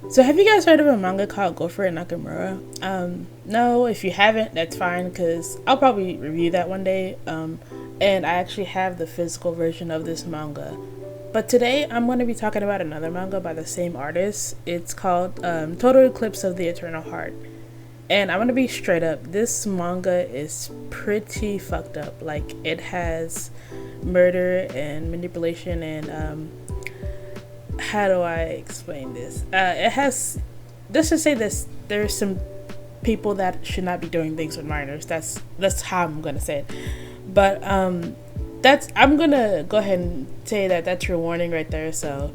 So have you guys heard of a manga called Go For It Nakamura? No, if you haven't, that's fine because I'll probably review that one day. And I actually have the physical version of this manga. But today I'm going to be talking about another manga by the same artist. It's called Total Eclipse of the Eternal Heart. And I'm going to be straight up. This manga is pretty fucked up. Like, it has murder and manipulation and how do I explain this? It has, let's just say this, there's some people that should not be doing things with minors. That's how I'm gonna say it. But that's, I'm gonna go ahead and say that that's your warning right there. So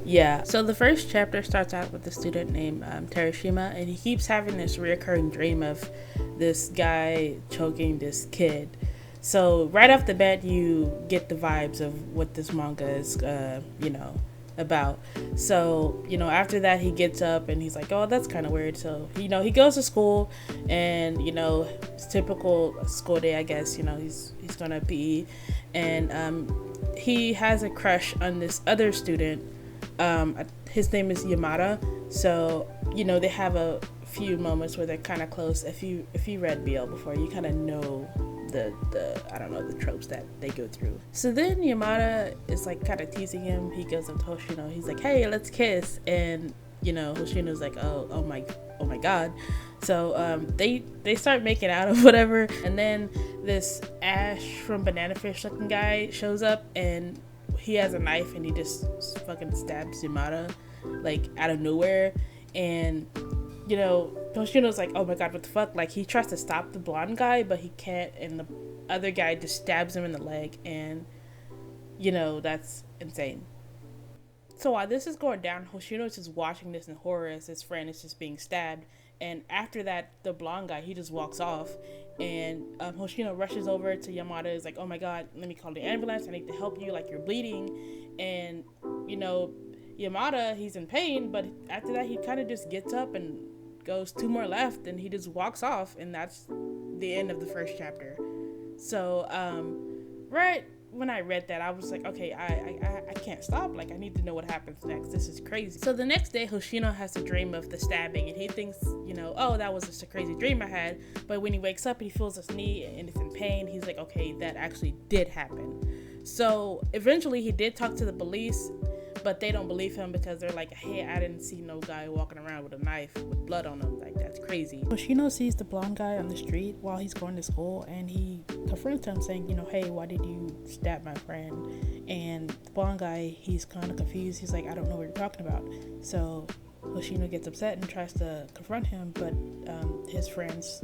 yeah. So the first chapter starts out with a student named Terashima, and he keeps having this reoccurring dream of this guy choking this kid. So right off the bat, you get the vibes of what this manga is, about. So, after that, he gets up and he's like, oh, that's kind of weird. So, he goes to school and, it's typical school day, I guess, he's gonna PE and he has a crush on this other student. His name is Yamada. So, they have a few moments where they're kind of close. If you read BL before, you kind of know the I don't know, the tropes that they go through. So then Yamada is like kind of teasing him. He goes up to Hoshino. He's like, hey, let's kiss. And Hoshino's like, oh my god. So they start making out or whatever. And then this Ash from Banana Fish looking guy shows up and he has a knife and he just fucking stabs Yamada like out of nowhere. And Toshino's like, oh my god, what the fuck? Like, he tries to stop the blonde guy, but he can't, and the other guy just stabs him in the leg, and, that's insane. So while this is going down, Hoshino's just watching this in horror as his friend is just being stabbed, and after that, the blonde guy, he just walks off, and Hoshino rushes over to Yamada, is like, oh my god, let me call the ambulance, I need to help you, like, you're bleeding, and, Yamada, he's in pain, but after that, he kind of just gets up and goes two more left, and he just walks off, and that's the end of the first chapter. So, right when I read that, I was like, okay, I can't stop. Like, I need to know what happens next. This is crazy. So the next day, Hoshino has a dream of the stabbing, and he thinks, oh, that was just a crazy dream I had. But when he wakes up and he feels his knee and it's in pain, he's like, okay, that actually did happen. So eventually, he did talk to the police, but they don't believe him because they're like, hey, I didn't see no guy walking around with a knife with blood on him. Like, that's crazy. Hoshino sees the blonde guy on the street while he's going to school, and he confronts him saying, hey, why did you stab my friend? And the blonde guy, he's kind of confused. He's like, I don't know what you're talking about. So Hoshino gets upset and tries to confront him, but his friends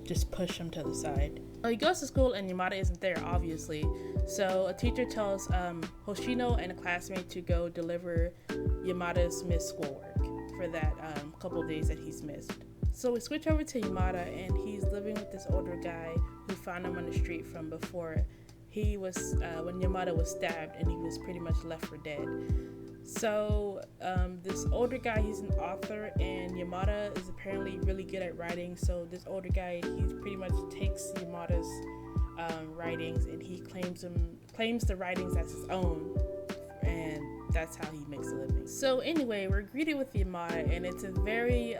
just push him to the side. So he goes to school and Yamada isn't there, obviously. So a teacher tells Hoshino and a classmate to go deliver Yamada's missed schoolwork for that couple days that he's missed. So we switch over to Yamada, and he's living with this older guy who found him on the street from before he was, when Yamada was stabbed, and he was pretty much left for dead. So this older guy, he's an author, and Yamada is apparently really good at writing. So this older guy, he pretty much takes Yamada's writings, and he claims the writings as his own, and that's how he makes a living. So anyway, we're greeted with Yamada, and it's a very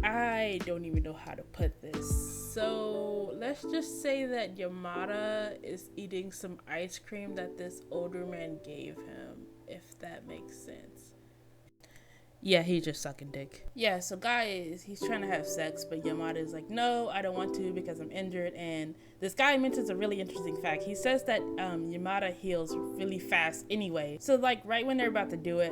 I don't even know how to put this. So let's just say that Yamada is eating some ice cream that this older man gave him, if that makes sense. Yeah, he's just sucking dick. Yeah, so he's trying to have sex, but Yamada is like, no, I don't want to because I'm injured. And this guy mentions a really interesting fact. He says that Yamada heals really fast anyway. So like right when they're about to do it,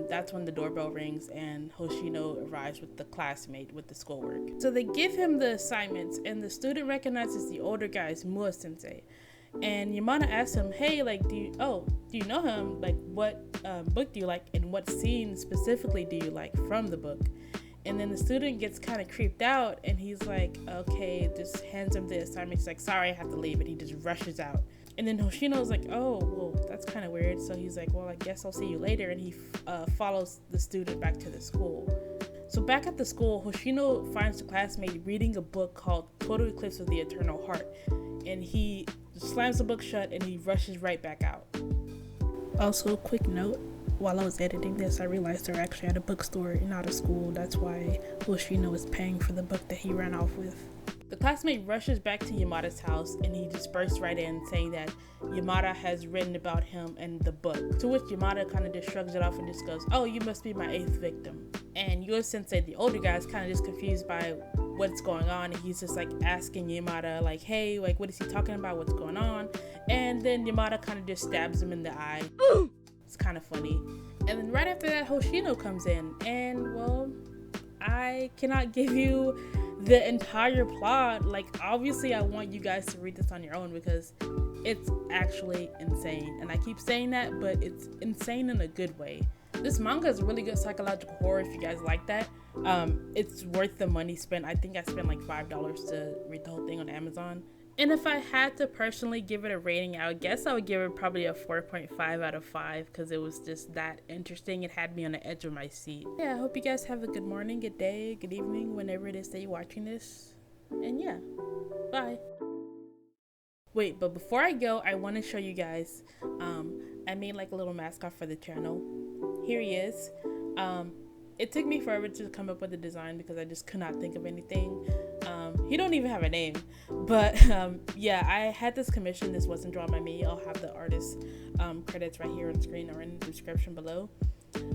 that's when the doorbell rings and Hoshino arrives with the classmate with the schoolwork. So they give him the assignments, and the student recognizes the older guy as Mua sensei. And Yamada asks him, hey, like, do you know him? Like, what book do you like, and what scene specifically do you like from the book? And then the student gets kind of creeped out, and he's like, okay, just hands him the assignment. He's like, sorry, I have to leave, and he just rushes out. And then Hoshino's like, oh, well, that's kind of weird. So he's like, well, I guess I'll see you later, and he follows the student back to the school. So back at the school, Hoshino finds the classmate reading a book called Total Eclipse of the Eternal Heart, and he slams the book shut and he rushes right back out. Also, quick note, while I was editing this, I realized they're actually at a bookstore and not a school. That's why Hoshino is paying for the book that he ran off with. The classmate rushes back to Yamada's house and he just bursts right in saying that Yamada has written about him in the book. To which Yamada kind of just shrugs it off and just goes, "Oh, you must be my 8th victim." And Yuo Sensei, the older guy, is kind of just confused by what's going on. And he's just like asking Yamada like, "Hey, like what is he talking about? What's going on?" And then Yamada kind of just stabs him in the eye. It's kind of funny. And then right after that, Hoshino comes in, and well, I cannot give you the entire plot. Like, obviously I want you guys to read this on your own because it's actually insane. And I keep saying that, but it's insane in a good way. This manga is really good psychological horror if you guys like that. It's worth the money spent. I think I spent like $5 to read the whole thing on Amazon. And if I had to personally give it a rating, I would guess I would give it probably a 4.5 out of 5 because it was just that interesting. It had me on the edge of my seat. Yeah, I hope you guys have a good morning, good day, good evening, whenever it is that you're watching this. And yeah, bye. Wait, but before I go, I want to show you guys, I made like a little mascot for the channel. Here he is. It took me forever to come up with a design because I just could not think of anything. He don't even have a name, but yeah, I had this commission. This wasn't drawn by me. I'll have the artist credits right here on screen or in the description below.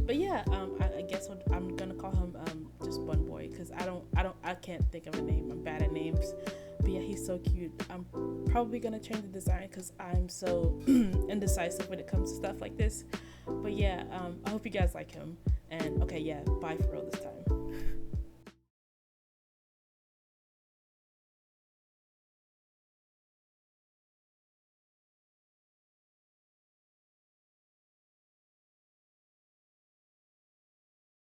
But yeah, I guess I'm gonna call him just Bun Boy because I can't think of a name. I'm bad at names. But yeah, he's so cute. I'm probably gonna change the design because I'm so indecisive when it comes to stuff like this. But yeah, I hope you guys like him. And okay, yeah, bye for real this time.